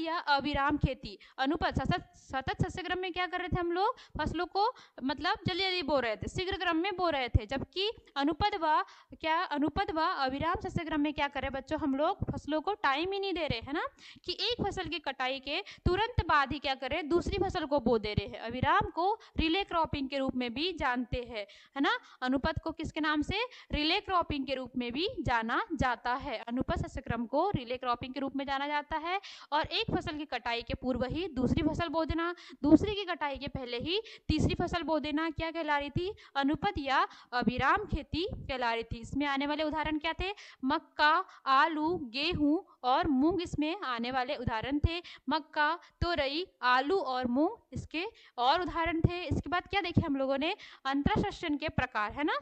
या अविराम खेती। अनुपद सतत शस्यक्रम में क्या कर रहे थे हम लोग, फसलों को मतलब जल्दी जल्दी बो रहे थे, शीघ्र क्रम में बो रहे थे, जबकि अनुपद व अविराम शस्यक्रम में क्या कर रहे बच्चों, हम लोग फसलों को टाइम ही नहीं दे रहे, है ना, कि एक फसल की कटाई के तुरंत बाद ही क्या कर रहे, दूसरी फसल को बो दे रहे हैं। अविराम को रिले क्रॉपिंग के रूप में भी जानते हैं, है ना। अनुपद को किसके नाम से, रिले क्रॉपिंग के रूप में भी जाना जाता है, अनुपद क्रम को रिले क्रॉपिंग के रूप में जाना जाता है। और एक फसल की कटाई के पूर्व ही दूसरी फसल बो देना, दूसरी की कटाई के पहले ही तीसरी फसल बो देना, क्या कहला रही थी, अनुपद या अविराम खेती कहला रही थी। इसमें आने वाले उदाहरण क्या थे, मक्का, आलू, गेहूं और मूंग, इसमें आने वाले उदाहरण थे। मक्का, तोरई, आलू और मूंग इसके और उदाहरण थे। इसके बाद क्या देखे हम लोगों ने, अंतरशस्यन के प्रकार, है ना।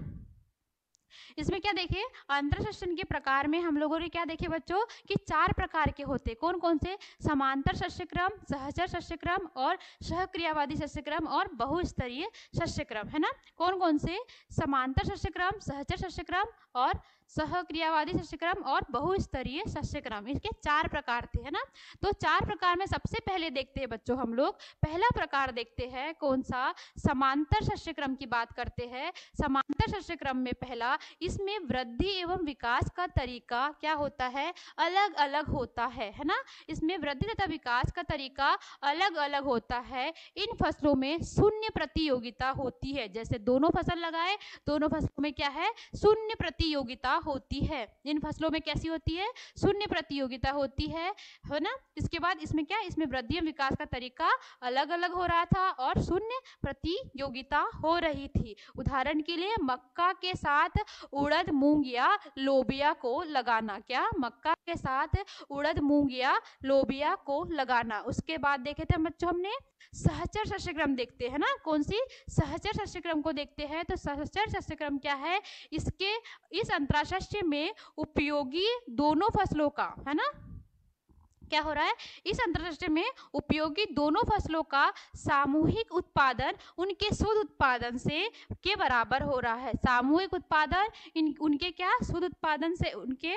इसमें क्या देखे, अंतरशस्यन के प्रकार में हम लोगों ने क्या देखे बच्चों, कि 4 प्रकार के होते, कौन कौन से, समांतर शस्यक्रम, सहचर शस्यक्रम और सहक्रियावादी शस्यक्रम और बहुस्तरीय शस्यक्रम, है ना। कौन कौन से, समांतर शस्यक्रम, सहचर शस्यक्रम और सहक्रियावादी शस्यक्रम और बहुस्तरीय शस्यक्रम, इसके 4 प्रकार थे, है ना। तो 4 प्रकार में सबसे पहले देखते हैं बच्चों हम लोग, पहला प्रकार देखते हैं कौन सा, समांतर शस्यक्रम की बात करते हैं। समांतर शस्यक्रम में पहला, इसमें वृद्धि एवं विकास का तरीका क्या होता है, अलग अलग होता है ना। इसमें वृद्धि तथा विकास का तरीका अलग अलग होता है। इन फसलों में शून्य प्रतियोगिता होती है, जैसे दोनों फसल लगाए, दोनों फसलों में क्या है, शून्य प्रतियोगिता होती है। इन फसलों में कैसी होती है? शून्य प्रतियोगिता होती है ना। इसके बाद इसमें क्या, इसमें वृद्धि एवं विकास का तरीका अलग अलग हो रहा था और शून्य प्रतियोगिता हो रही थी। उदाहरण के लिए मक्का के साथ उड़द, मूंग या लोबिया को लगाना। क्या? मक्का के साथ उड़द, मूंग या लोबिया को लगाना। उसके बाद देखे थे बच्चों हमने सहचर शस्य क्रम देखते हैं ना। कौन सी? सहचर शस्य क्रम को देखते हैं। तो सहचर शस्य क्रम क्या है? इस अंतराशस्य में उपयोगी दोनों फसलों का, है ना, क्या हो रहा है? इस अंतरराष्ट्रीय में उपयोगी दोनों फसलों का सामूहिक उत्पादन उनके शुद्ध उत्पादन से के बराबर हो रहा है। सामूहिक उत्पादन उनके क्या? शुद्ध उत्पादन से उनके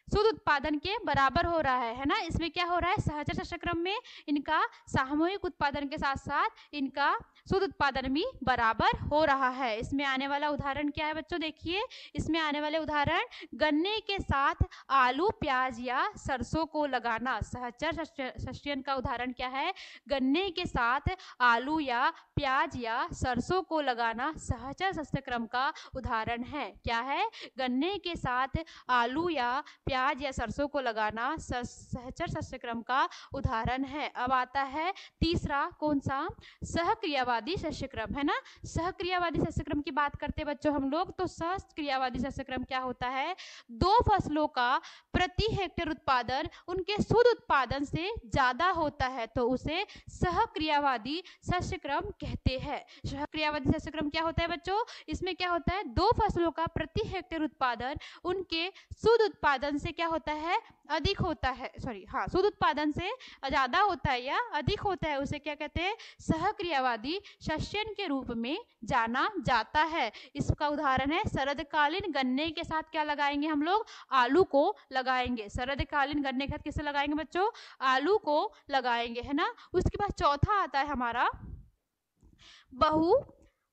शुद्ध उत्पादन के बराबर हो रहा है ना। इसमें क्या हो रहा है? सहचर शस्य क्रम में इनका सामूहिक उत्पादन के साथ साथ इनका शुद्ध उत्पादन भी बराबर हो रहा है। इसमें आने वाला उदाहरण क्या है बच्चों? देखिए, इसमें आने वाले उदाहरण गन्ने के साथ आलू, प्याज या सरसों को लगाना। सहचर शस्यन का उदाहरण क्या है? गन्ने के साथ आलू या प्याज या सरसों को लगाना सहचर शस्य क्रम का उदाहरण है। क्या है? गन्ने के साथ आलू या प्याज या सरसों को लगाना सहचर शस्य क्रम का उदाहरण है। अब आता है तीसरा, कौन सा? सहक्रियावादी शस्य क्रम, है ना। सहक्रियावादी शस्य क्रम की बात करते बच्चों हम लोग, तो सहक्रियावादी शस्य क्रम क्या होता है? दो फसलों का प्रति हेक्टेयर उत्पादन उनके शुद्ध उत्पादन से ज्यादा होता है तो उसे सहक्रियावादी शस्य क्रम कहते हैं। सहक्रियावादी शस्य क्रम क्या होता है बच्चों? इसमें क्या होता है? दो फसलों का प्रति हेक्टेयर उत्पादन उनके शुद्ध उत्पादन से क्या होता है? अधिक होता है, शुद्ध उत्पादन से ज्यादा होता है या अधिक होता है, उसे क्या कहते हैं? सहक्रियावादी शस्यन के रूप में जाना जाता है। इसका उदाहरण है शरदकालीन गन्ने के साथ क्या लगाएंगे हम लोग? आलू को लगाएंगे। शरदकालीन गन्ने के साथ किसे लगाएंगे बच्चों? आलू को लगाएंगे, है ना। उसके बाद चौथा आता है हमारा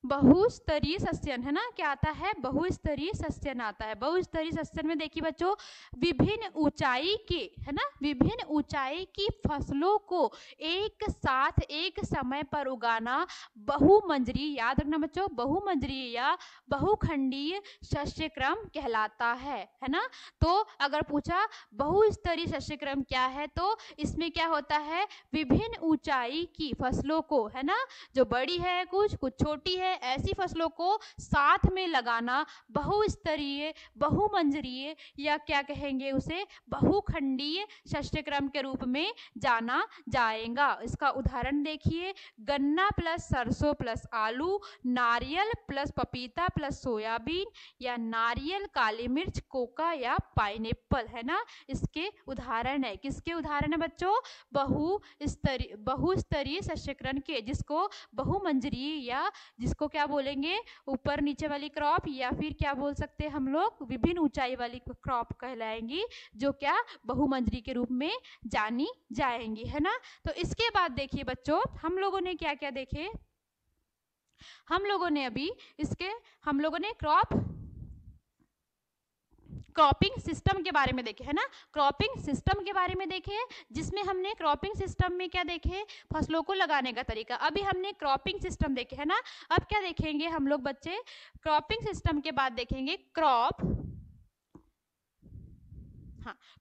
बहुस्तरीय सस्यन, है ना। क्या आता है? बहुस्तरीय सस्यन आता है। बहुस्तरीय सस्यन में देखिए बच्चों, विभिन्न ऊंचाई के, है ना, विभिन्न ऊंचाई की फसलों को एक साथ एक समय पर उगाना बहुमंजरी, याद रखना बच्चों, बहुमंजरी या बहुखंडीय शस्य क्रम कहलाता है ना। तो अगर पूछा बहुस्तरीय शस्य क्रम क्या है, तो इसमें क्या होता है? विभिन्न ऊंचाई की फसलों को, है ना, जो बड़ी है कुछ छोटी है, ऐसी फसलों को साथ में लगाना बहुस्तरीय, बहुमंजरीय या क्या कहेंगे उसे? बहुखंडीय शस्य क्रम के रूप में जाना जाएगा। इसका उदाहरण देखिए, गन्ना प्लस सरसों प्लस आलू, नारियल प्लस पपीता प्लस सोयाबीन या नारियल, काली मिर्च, कोका या पाइनएप्पल, है ना। इसके उदाहरण है। किसके उदाहरण है बच्चों? बहुस्तरीय शस्य क्रम के, जिसको बहुमंजरी या जिसको क्या बोलेंगे? ऊपर नीचे वाली क्रॉप, या फिर क्या बोल सकते हैं हम लोग? विभिन्न ऊंचाई वाली क्रॉप कहलाएंगी, जो क्या? बहुमंजरी के रूप में जानी जाएंगी, है ना। तो इसके बाद देखिए बच्चों, हम लोगों ने क्या क्या देखे? हम लोगों ने क्रॉपिंग सिस्टम के बारे में देखे, है ना। क्रॉपिंग सिस्टम के बारे में देखे, जिसमें हमने क्रॉपिंग सिस्टम में क्या देखे? फसलों को लगाने का तरीका। अभी हमने क्रॉपिंग सिस्टम देखे, है ना। अब क्या देखेंगे हम लोग बच्चे? क्रॉपिंग सिस्टम के बाद देखेंगे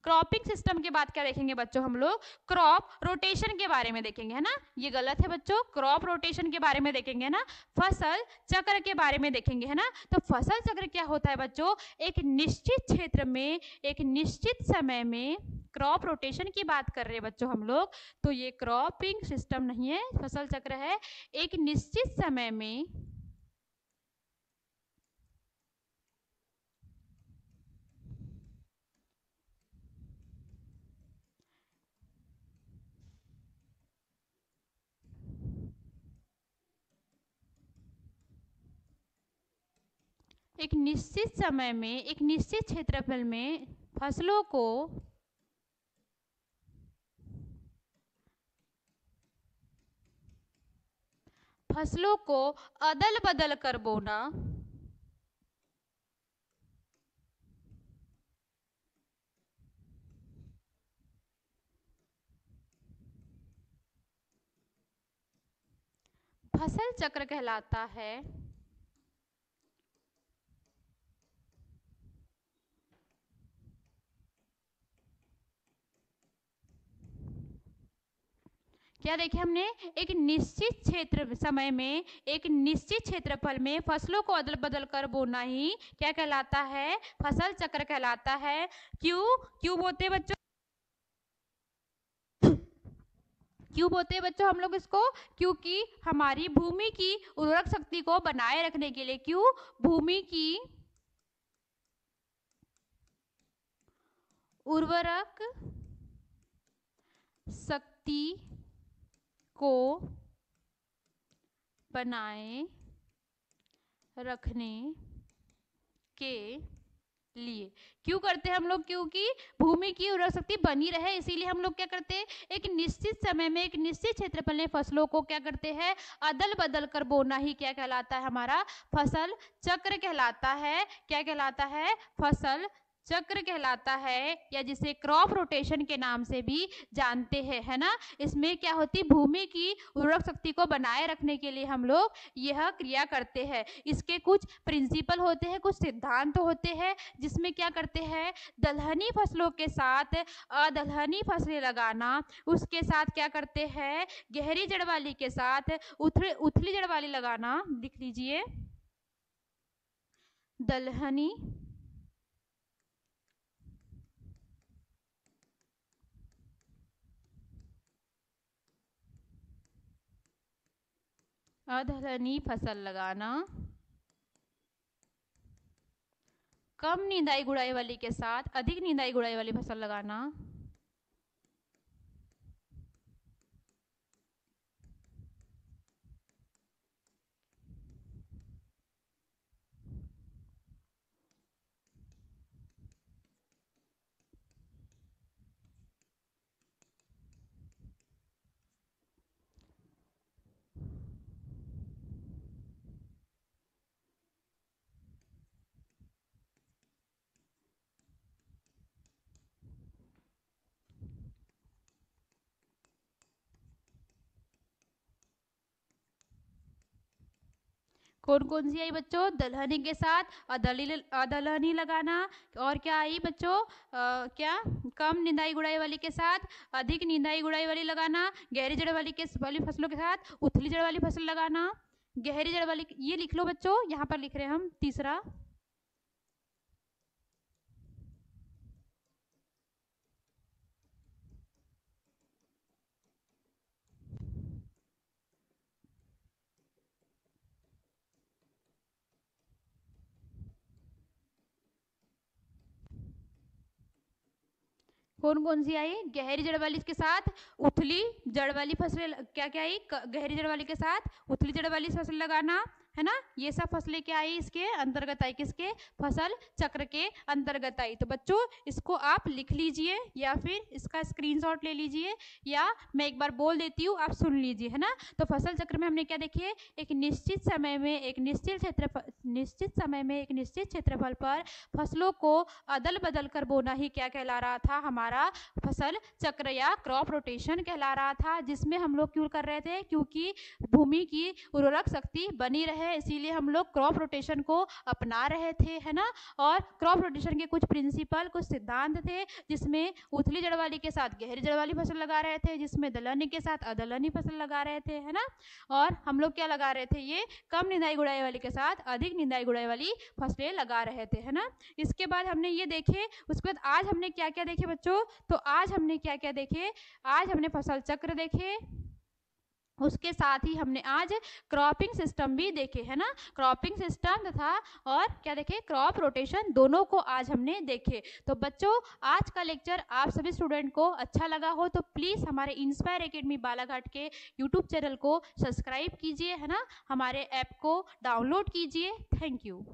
क्रॉपिंग सिस्टम के बाद क्या देखेंगे बच्चों? हम लोग क्रॉप रोटेशन के बारे में देखेंगे, है ना। ये गलत है बच्चों, क्रॉप रोटेशन के बारे में देखेंगे ना। फसल चक्र के बारे में देखेंगे, है ना। तो फसल चक्र क्या होता है बच्चों? एक निश्चित क्षेत्र में एक निश्चित समय में क्रॉप रोटेशन की बात कर रहे हैं बच्चों हम लोग। तो ये क्रॉपिंग सिस्टम नहीं है, फसल चक्र है। एक निश्चित समय में एक निश्चित समय में एक निश्चित क्षेत्रफल में फसलों को अदल बदल कर बोना फसल चक्र कहलाता है। क्या देखे हमने, एक निश्चित क्षेत्र समय में एक निश्चित क्षेत्रफल में फसलों को अदल बदल कर बोना ही क्या कहलाता है, फसल चक्र कहलाता है। क्यों क्यों बोलते हैं बच्चों, क्यों बोलते हैं बच्चों हम लोग इसको, क्योंकि हमारी भूमि की उर्वरक शक्ति को बनाए रखने के लिए, क्यों, भूमि की उर्वरक शक्ति को बनाए रखने के लिए क्यों करते हैं हम लोग, क्योंकि भूमि की उर्वरक शक्ति बनी रहे, इसीलिए हम लोग क्या करते हैं, एक निश्चित समय में एक निश्चित क्षेत्रफल में फसलों को क्या करते हैं, अदल बदल कर बोना ही क्या कहलाता है, हमारा फसल चक्र कहलाता है। क्या कहलाता है, फसल चक्र कहलाता है, या जिसे क्रॉप रोटेशन के नाम से भी जानते हैं, है ना। इसमें क्या होती, भूमि की उर्वरक शक्ति को बनाए रखने के लिए हम लोग यह क्रिया करते हैं। इसके कुछ प्रिंसिपल होते हैं, कुछ सिद्धांत होते हैं, जिसमें क्या करते हैं, दलहनी फसलों के साथ अदलहनी फसलें लगाना, उसके साथ क्या करते हैं, गहरी जड़ वाली के साथ उथली जड़ वाली लगाना। लिख लीजिए, दलहनी अदलहनी फसल लगाना, कम निंदाई गुड़ाई वाली के साथ अधिक निंदाई गुड़ाई वाली फसल लगाना। कौन कौन सी आई बच्चों, दलहनी के साथ अदलहनी लगाना, और क्या आई बच्चों, क्या, कम निंदाई गुड़ाई वाली के साथ अधिक निंदाई गुड़ाई वाली लगाना, गहरी जड़ वाली फसलों के साथ उथली जड़ वाली फसल लगाना, गहरी जड़ वाली, ये लिख लो बच्चों, यहाँ पर लिख रहे हैं हम तीसरा। कौन कौन सी आई, गहरी जड़ वाली के साथ उथली जड़ वाली फसलें, क्या क्या आई, गहरी जड़ वाली के साथ उथली जड़ वाली फसल लगाना, है ना। ये सब फसलें क्या आई, इसके अंतर्गत आई, किसके, फसल चक्र के अंतर्गत आई। तो बच्चों इसको आप लिख लीजिए, या फिर इसका स्क्रीनशॉट ले लीजिए, या मैं एक बार बोल देती हूँ, आप सुन लीजिए, है ना। तो फसल चक्र में हमने क्या देखिए, एक निश्चित समय में एक निश्चित क्षेत्रफल पर फसलों को अदल बदल कर बोना ही क्या कहला रहा था, हमारा फसल चक्र या क्रॉप रोटेशन कहला रहा था। जिसमें हम लोग क्यों कर रहे थे, क्योंकि भूमि की उर्वरक शक्ति बनी रहे, इसीलिए हम लोग क्रॉप रोटेशन को अपना रहे थे, है ना। और क्रॉप रोटेशन के कुछ प्रिंसिपल, कुछ सिद्धांत थे, जिसमें उथली जड़ वाली के साथ गहरी जड़ वाली फसल लगा रहे थे, जिसमें दलहनी के साथ अदलहनी फसल लगा रहे थे, है ना। और हम लोग क्या लगा रहे थे, ये कम निंदाई गुड़ाई वाली के साथ अधिक निंदाई गुड़ाई वाली फसलें लगा रहे थे, है ना। इसके बाद हमने ये देखे, उसके बाद आज हमने क्या क्या देखे बच्चों, तो आज हमने क्या क्या देखे, आज हमने फसल चक्र देखे, उसके साथ ही हमने आज क्रॉपिंग सिस्टम भी देखे, है ना। क्रॉपिंग सिस्टम तथा और क्या देखे, क्रॉप रोटेशन, दोनों को आज हमने देखे। तो बच्चों आज का लेक्चर आप सभी स्टूडेंट को अच्छा लगा हो तो प्लीज़ हमारे इंस्पायर एकेडमी बालाघाट के यूट्यूब चैनल को सब्सक्राइब कीजिए, है ना। हमारे ऐप को डाउनलोड कीजिए। Thank you.